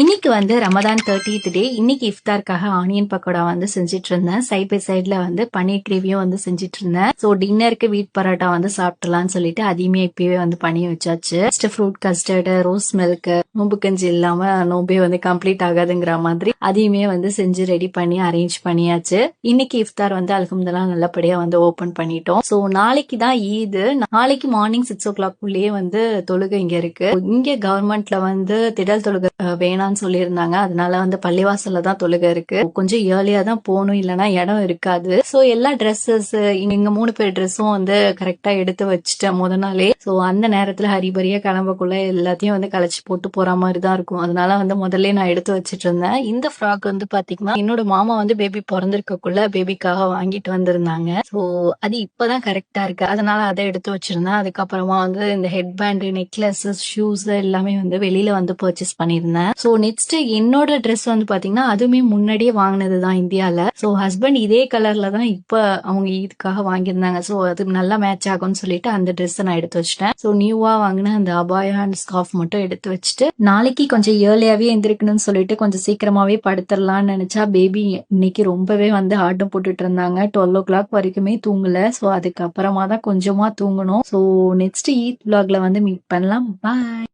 இன்னைக்கு வந்து ரமதான் 30th டே. இன்னைக்கு இஃப்தாருக்காக ஆனியன் பக்கோடா வந்து செஞ்சுட்டு இருந்தேன். சைட் பை சைட்ல வந்து பன்னீர் கிரேவியும் வந்து செஞ்சுட்டு இருந்தேன். ஸோ டின்னருக்கு வீட் பரோட்டா வந்து சாப்பிடலாம்னு சொல்லிட்டு அதையுமே இப்பயே வந்து பண்ணி வச்சாச்சு. ஃப்ரூட் கஸ்டர்டு, ரோஸ் மில்க், நோம்பு கஞ்சி இல்லாம நோம்பே வந்து கம்ப்ளீட் ஆகாதுங்கிற மாதிரி அதையுமே வந்து செஞ்சு ரெடி பண்ணி அரேஞ்ச் பண்ணியாச்சு. இன்னைக்கு இஃப்தார் வந்து அல்ஹம்துலில்லாஹ் நல்லபடியா வந்து ஓபன் பண்ணிட்டோம். ஸோ நாளைக்கு தான் ஈது. நாளைக்கு மார்னிங் 6 o'clock குள்ளேயே வந்து தொழுகை இங்க இருக்கு. இங்க கவர்மெண்ட்ல வந்து திடல் தொழுகை வேணாம்னு சொல்லியிருந்தாங்க. அதனால வந்து பள்ளிவாசல்ல தான் தொழுகை இருக்கு. கொஞ்சம் ஏர்லியா தான் போகணும், இல்லைன்னா இடம் இருக்காது. சோ எல்லா ட்ரெஸ்ஸஸ் எங்க 3 பேர் ட்ரெஸ்ஸும் வந்து கரெக்டா எடுத்து வச்சுட்டேன் முத நாளே. சோ அந்த நேரத்துல ஹரிபரியா கிளம்பக்குள்ள எல்லாத்தையும் வந்து கலைச்சு போட்டு போற மாதிரி தான் இருக்கும். அதனால வந்து முதல்ல நான் எடுத்து வச்சிட்டு இருந்தேன். இந்த ஃப்ராக் வந்து பாத்தீங்கன்னா என்னோட மாமா வந்து பேபி பிறந்திருக்கக்குள்ள பேபிக்காக வாங்கிட்டு வந்திருந்தாங்க. சோ அது இப்பதான் கரெக்டா இருக்கு. அதனால அதை எடுத்து வச்சிருந்தேன். அதுக்கப்புறமா வந்து இந்த ஹெட் பேண்ட், நெக்லஸ், ஷூஸ் எல்லாமே வந்து வெளியில வந்து பர்ச்சேஸ் பண்ணிருந்தேன். சோ நெக்ஸ்ட் என்னோட ட்ரெஸ் வந்து பாத்தீங்கன்னா அதுவுமே முன்னாடியே வாங்கினதுதான் இந்தியால. சோ ஹஸ்பண்ட் இதே கலர்ல தான் இப்ப அவங்க இதுக்காக வாங்கியிருந்தாங்க. சோ அது நல்லா மேட்ச் ஆகும்னு சொல்லிட்டு அந்த ட்ரெஸ் நான் எடுத்து வச்சிட்டேன். சோ நியூவா வாங்கின அந்த அபாயா அண்ட் ஸ்கார்ஃப் மட்டும் எடுத்து வச்சுட்டு நாளைக்கு கொஞ்சம் ஏர்லியாவே எந்திரிக்கணும்னு சொல்லிட்டு கொஞ்சம் சீக்கிரமாவே படுத்துடலாம்னு நினைச்சா பேபி இன்னைக்கு ரொம்பவே வந்து ஆட்டம் போட்டுட்டு இருந்தாங்க. 12 o'clock வரைக்குமே தூங்கல. சோ அதுக்கப்புறமா தான் கொஞ்சமா தூங்கணும். சோ நெக்ஸ்ட் ஈத் vlogல வந்து மீட் பண்ணலாம். பாய்.